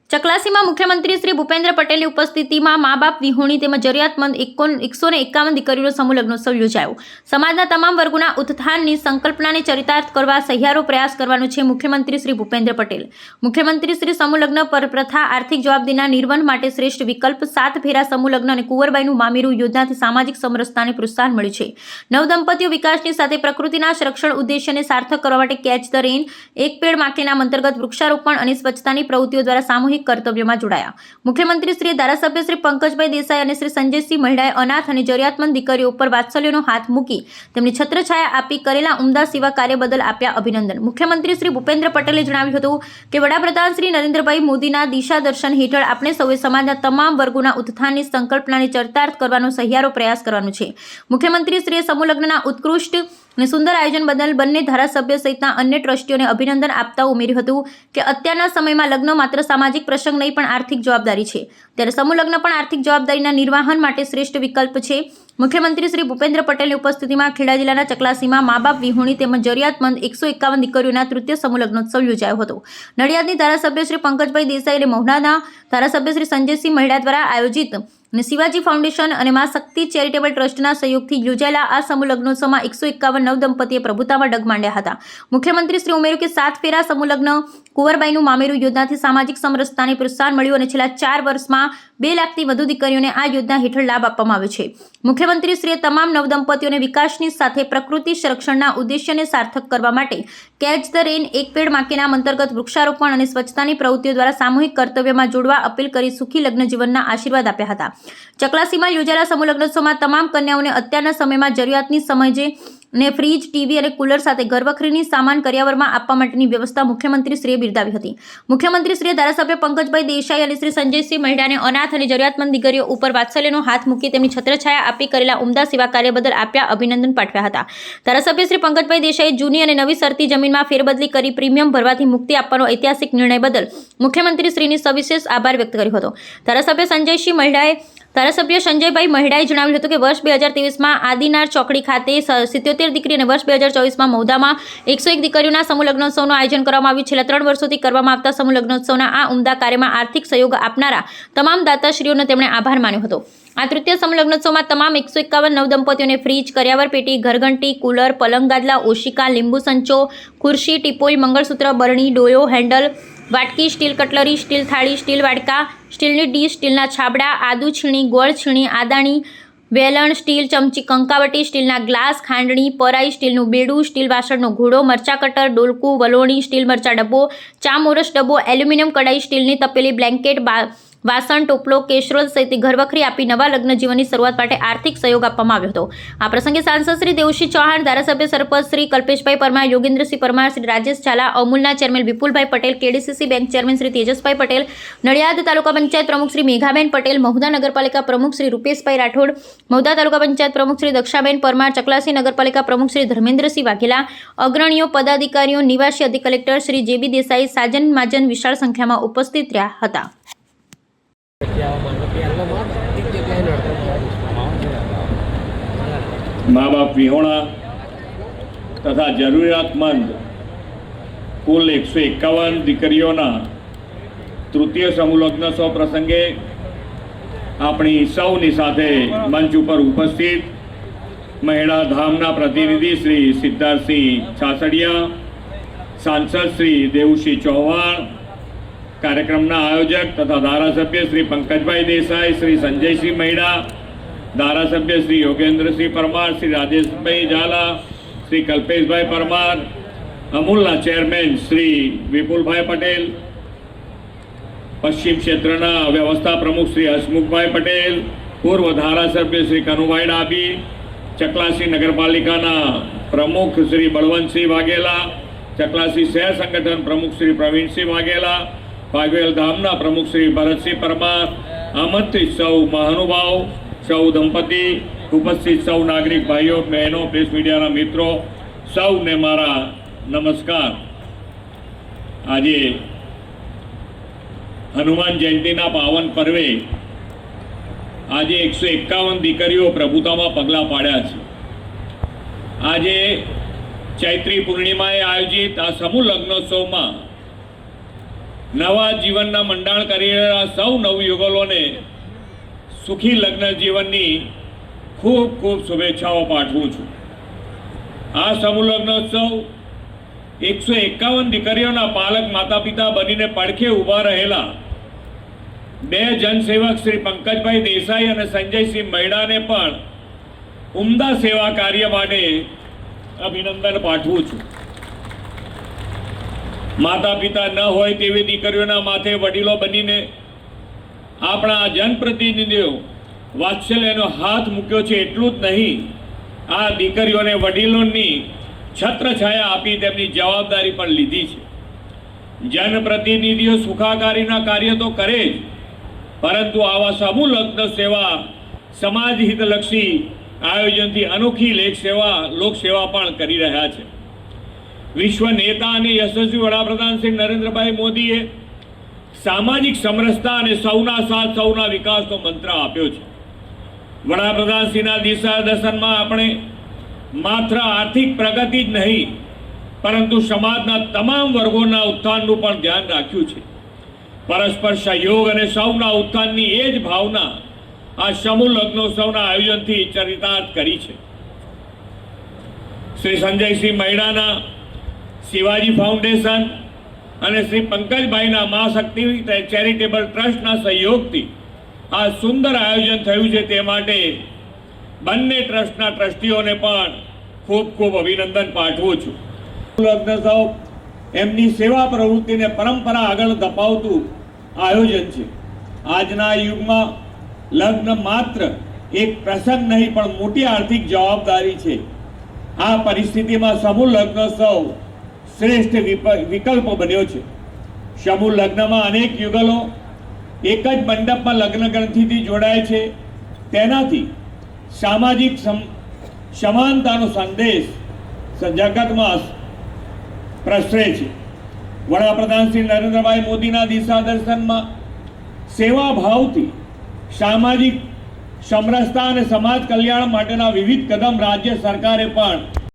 ચકલાસીમાં મુખ્યમંત્રી શ્રી ભૂપેન્દ્ર પટેલની ઉપસ્થિતિમાં મા બાપ વિહોણી તેમજ જરૂરિયાતમંદ 151 દીકરીઓનો સમૂહ લગ્નોત્સવ યોજાયો। સમાજના તમામ વર્ગોના ઉત્થાનની સંકલ્પનાને ચરિતાર્થ કરવા સહિયારો પ્રયાસ કરવાનો છે મુખ્યમંત્રી શ્રી ભૂપેન્દ્ર પટેલ। મુખ્યમંત્રી શ્રી સમૂહ લગ્ન પર પ્રથા આર્થિક જવાબદારીના નિર્વહન માટે શ્રેષ્ઠ વિકલ્પ 7 ફેરા સમૂહ લગ્ન અને કુંવરબાઈનું મામેરું યોજનાથી સામાજિક સમરસતાને પ્રોત્સાહન મળ્યું છે। નવદંપતીઓ વિકાસની સાથે પ્રકૃતિના સંરક્ષણ ઉદ્દેશ્યને સાર્થક કરવા માટે કેચ ધ રેન એક પેડ માં કે નામ અંતર્ગત વૃક્ષારોપણ અને સ્વચ્છતાની પ્રવૃત્તિઓ દ્વારા સામૂહિક કર્તવ્યમાં જોડાયા। મુખ્યમંત્રી શ્રી ધારાસભ્ય શ્રી પંકજભાઈ દેસાઈ અને શ્રી સંજયસિંહ મહિડાએ અનાથ અને જરૂરિયાતમંદ દીકરીઓ ઉપર વાત્સલ્યનો હાથ મૂકી તેમની છત્રછાયા આપી કરેલા ઉમદા સેવા કાર્ય બદલ આપ્યા અભિનંદન। મુખ્યમંત્રી શ્રી ભૂપેન્દ્ર પટેલે જણાવ્યું હતું કે વડાપ્રધાન શ્રી નરેન્દ્રભાઈ મોદીના દિશા દર્શન હેઠળ આપણે સૌએ સમાજના તમામ વર્ગોના ઉત્થાનની સંકલ્પનાને ચરિતાર્થ કરવાનો સહિયારો પ્રયાસ કરવાનો છે। મુખ્યમંત્રી શ્રીએ સમૂહ લગ્નના ઉત્કૃષ્ટ અને સુંદર આયોજન બદલ બંને ધારાસભ્ય સહિતના અન્ય ટ્રસ્ટીઓને અભિનંદન આપતા ઉમેર્યું હતું કે અત્યારના સમયમાં લગ્ન માત્ર સામાજિક પ્રસંગ નહીં પણ આર્થિક જવાબદારી છે, ત્યારે સમૂહ લગ્ન પણ આર્થિક જવાબદારીના નિર્વહન માટે શ્રેષ્ઠ વિકલ્પ છે। મુખ્યમંત્રી શ્રી ભૂપેન્દ્ર પટેલની ઉપસ્થિતિમાં ખેડા જિલ્લાના ચકલાસીમાં મા બાપ વિહોણી તેમજ જરૂરિયાતમંદ 151 દીકરીઓના તૃતીય સમૂહ લગ્નોત્સવ યોજાયો હતો। નડિયાદની ધારાસભ્ય શ્રી પંકજભાઈ દેસાઈ અને મહુવાના ધારાસભ્ય શ્રી સંજયસિંહ મહિડા દ્વારા આયોજિત અને શિવાજી ફાઉન્ડેશન અને મા શક્તિ ચેરિટેબલ ટ્રસ્ટના સહયોગથી યોજાયેલા આ સમૂહ લગ્નોત્સવમાં 151 નવદંપતીએ પ્રભુતામાં ડગ માંડ્યા હતા। મુખ્યમંત્રી શ્રી ઉમેર્યું કે 7 ફેરા સમૂહ લગ્ન કુંવરબાઈનું મામેરું યોજનાથી સામાજિક સમરસતાને પ્રોત્સાહન મળ્યું અને છેલ્લા 4 વર્ષમાં 2 લાખથી વધુ દીકરીઓને આ યોજના હેઠળ લાભ આપવામાં આવ્યો છે। મુખ્યમંત્રીશ્રીએ તમામ નવદંપતીઓને વિકાસની સાથે પ્રકૃતિ સંરક્ષણના ઉદ્દેશ્યને સાર્થક કરવા માટે કેચ ધ રેન એક પેડ માં કે નામ અંતર્ગત વૃક્ષારોપણ અને સ્વચ્છતાની પ્રવૃત્તિઓ દ્વારા સામૂહિક કર્તવ્યમાં જોડવા અપીલ કરી સુખી લગ્ન જીવનના આશીર્વાદ આપ્યા હતા। ચકલાસીમાં યોજાયેલા સમૂહ લગ્નોત્સવમાં તમામ કન્યાઓને અત્યારના સમયમાં જરૂરિયાતની સમજે ને ફ્રીજ, ટીવી અને કુલર સાથે ઘરવખરીની સામાન કરિયાવરમાં આપવા માટેની વ્યવસ્થા મુખ્યમંત્રીશ્રીએ બિરદાવી હતી। મુખ્યમંત્રીશ્રીએ ધારાસભ્ય પંકજભાઈ દેસાઈ અને શ્રી સંજયસિંહ મહિડાને અનાથ અને જરૂરિયાતમંદ દીકરીઓ ઉપર વાત્સલ્યનો હાથ મૂકી તેમની છત્રછાયા આપી કરેલા ઉમદા સેવા કાર્ય બદલ આપ્યા અભિનંદન પાઠવ્યા હતા। ધારાસભ્ય શ્રી પંકજભાઈ દેસાઈએ જૂની અને નવી શરતી જમીનમાં ફેરબદલી કરી પ્રીમિયમ ભરવાથી મુક્તિ આપવાનો ઐતિહાસિક નિર્ણય બદલ મુખ્યમંત્રીશ્રીની સવિશેષ આભાર વ્યક્ત કર્યો હતો। ધારાસભ્ય સંજયભાઈ મહિડાએ જણાવ્યું હતું કે વર્ષ 2023માં આદિનાર ચોકડી ખાતે 77 દીકરી અને વર્ષ 2024માં મહુવામાં 101 દીકરીઓના સમૂહ લગ્નોત્સવનું આયોજન કરવામાં આવ્યું। છેલ્લા 3 વર્ષોથી કરવામાં આવતા સમૂહ લગ્નોત્સવના આ ઉમદા કાર્યમાં આર્થિક સહયોગ આપનારા તમામ દાતાશ્રીઓનો તેમણે આભાર માન્યો હતો। આ તૃતીય સમૂહ લગ્નોત્સવમાં તમામ 151 નવદંપતીઓને ફ્રીજ, કરિયાવર પેટી, ઘરઘંટી, કુલર, પલંગ ગાદલા, ઓશિકા, લીંબુ સંચો, ખુરશી, ટીપોઈ, મંગળસૂત્ર, બરણી, ડોયો, હેન્ડલ, વાટકી, સ્ટીલ કટલરી, સ્ટીલ થાળી, સ્ટીલ વાડકા, સ્ટીલની ડીશ, સ્ટીલના છાબડા, આદુ છીણી, ગોળ છીણી, આદાણી, વેલણ, સ્ટીલ ચમચી, કંકાવટી, સ્ટીલના ગ્લાસ, ખાંડણી, પરાઈ, સ્ટીલનું બેડું, સ્ટીલ વાસણનો ઘોડો, મરચા કટર, ડોલકું, વલોણી, સ્ટીલ મરચા ડબ્બો, ચા મોરસ ડબ્બો, એલ્યુમિનિયમ કડાઈ, સ્ટીલની તપેલી, બ્લેન્કેટ, વાસણ, ટોપલો, કેસરોલ સહિત ઘરવખરી આપી નવા લગ્ન જીવનની શરૂઆત માટે આર્થિક સહયોગ આપવામાં આવ્યો હતો। આ પ્રસંગે સાંસદ શ્રી દેવસિંહ ચૌહાણ, ધારાસભ્ય સરપંચ શ્રી કલ્પેશભાઈ પરમાર, યોગેન્દ્રસિંહ પરમાર, શ્રી રાજેશ ઝાલા, અમૂલના chairman Vipulbhai Patel, KDCC bank chairman Shri Tejasbhai Patel, Nadiad taluka panchayat પ્રમુખ શ્રી મેઘાબેન પટેલ, મહુધા નગરપાલિકા પ્રમુખ શ્રી રૂપેશભાઈ રાઠોડ, મહુધા તાલુકા પંચાયત પ્રમુખ શ્રી દક્ષાબેન પરમાર, ચકલાસી નગરપાલિકા પ્રમુખ શ્રી ધર્મેન્દ્રસિંહ વાઘેલા, અગ્રણીઓ, પદાધિકારીઓ, નિવાસી અધિક કલેક્ટર શ્રી જેબી દેસાઈ, સાજન માજન વિશાળ સંખ્યામાં ઉપસ્થિત રહ્યા હતા। મા બાપ વિહોણા તથા જરૂરિયાતમંદ કુલ 151 દીકરીઓના તૃતીય સમૂહ લગ્નોત્સવ પ્રસંગે આપણી સૌની સાથે મંચ ઉપર ઉપસ્થિત મહિડા ધામના પ્રતિનિધિ શ્રી સિદ્ધાર્થસિંહ છાસડિયા, સાંસદ શ્રી દેવસિંહ ચૌહાણ, કાર્યક્રમના આયોજક તથા ધારાસભ્ય શ્રી પંકજભાઈ દેસાઈ, શ્રી સંજયસિંહ મહિડા, ધારાસભ્ય શ્રી યોગેન્દ્રસિંહ પરમાર, શ્રી રાજેશભાઈ ઝાલા, શ્રી કલ્પેશભાઈ પરમાર, અમૂલના ચેરમેન શ્રી વિપુલભાઈ પટેલ, પશ્ચિમ ક્ષેત્રના વ્યવસ્થા પ્રમુખ શ્રી હસમુખભાઈ પટેલ, પૂર્વ ધારાસભ્ય શ્રી કનુભાઈ ડાબી, ચકલાસી નગરપાલિકાના પ્રમુખ શ્રી બળવંતસિંહ વાઘેલા, ચકલાસી શહેર સંગઠન પ્રમુખ શ્રી પ્રવીણસિંહ વાઘેલા, વાઘેલ ધામના પ્રમુખ શ્રી ભરતસિંહ પરમાર, આમંત્રિત સૌ મહાનુભાવ, સૌ દંપતી, ઉપસ્થિત સૌ નાગરિક ભાઈઓ બહેનો, પ્રેસ મીડિયાના મિત્રો, સૌને મારા નમસ્કાર। આજે હનુમાન જયંતિના પાવન પર્વે આજે 151 દીકરીઓ પ્રભુતામાં પગલાં પાડ્યા છે। આજે ચૈત્રી પૂર્ણિમાએ આયોજિત આ સમૂહ લગ્નોત્સવમાં નવા જીવનના મંડાણ કરી રહેલા સૌ નવયુગલોને સુખી લગ્ન જીવનની ખૂબ ખૂબ શુભેચ્છાઓ પાઠવું છું. આ સમૂહ લગ્નોત્સવ 151 દીકરીઓના પાલક માતા પિતા બનીને પડખે ઊભા રહેલા બે જનસેવક શ્રી પંકજભાઈ દેસાઈ અને સંજયસિંહ મૈડાને પણ ઉમદા સેવા કાર્ય માટે અભિનંદન પાઠવું છું. માતા પિતા ન હોય તેવી દીકરીઓના માથે વડીલો બનીને આપણા જનપ્રતિનિધિઓ વાત્સલ્યનો હાથ મૂક્યો છે. એટલું જ નહીં, આ દીકરીઓને વડીલોની છત્રછાયા આપી તેમની જવાબદારી પણ લીધી છે. જનપ્રતિનિધિઓ સુખાકારીના કાર્ય તો કરે જ, પરંતુ આવા સમૂહ લગ્ન સેવા સમાજ હિતલક્ષી આયોજનથી અનોખી લોકસેવા પણ કરી રહ્યા છે. વિશ્વ નેતા અને યશસ્વી વડાપ્રધાન શ્રી નરેન્દ્રભાઈ મોદીએ સામાજિક સમરસતા અને સૌના સાથ સૌના વિકાસનો મંત્ર આપ્યો છે. વડાપ્રધાનશ્રીના દિશાદર્શનમાં આપણે માત્ર આર્થિક પ્રગતિ જ નહીં, પરંતુ સમાજના તમામ વર્ગોના ઉત્થાનનું પણ ધ્યાન રાખ્યું છે. પરસ્પર સહયોગ અને સૌના ઉત્થાનની એ જ ભાવના આ સમૂહ લગ્નોત્સવના આયોજનથી ચરિતાર્થ કરી છે. શ્રી સંજયસિંહ મૈડાના શિવાજી ફાઉન્ડેશન અને શ્રી પંકજભાઈના મા શક્તિ ચેરિટેબલ ટ્રસ્ટના સહયોગથી આ સુંદર આયોજન થયું છે. તે માટે બંને ટ્રસ્ટના ટ્રસ્ટીઓને પણ ખૂબ ખૂબ અભિનંદન પાઠવું છું. લગ્નોત્સવ એમની સેવા પ્રવૃત્તિને પરંપરા આગળ ધપાવતું આયોજન છે. આજના યુગમાં લગ્ન માત્ર એક પ્રસંગ નહીં પણ મોટી આર્થિક જવાબદારી છે. આ પરિસ્થિતિમાં સમૂહ લગ્નોત્સવ શ્રેષ્ઠ વિકલ્પ બન્યો છે. સમૂહ લગ્નમાં અનેક યુગલો એક જ મંડપમાં લગ્ન ગ્રંથિથી જોડાય છે. તેનાથી સામાજિક સમાનતાનો સંદેશ જગતમાં પ્રસરે છે. વડાપ્રધાન શ્રી નરેન્દ્રભાઈ મોદીના દિશાદર્શનમાં સેવા ભાવથી સામાજિક સમરસતા અને સમાજ કલ્યાણ માટેના વિવિધ કદમ રાજ્ય સરકારે પણ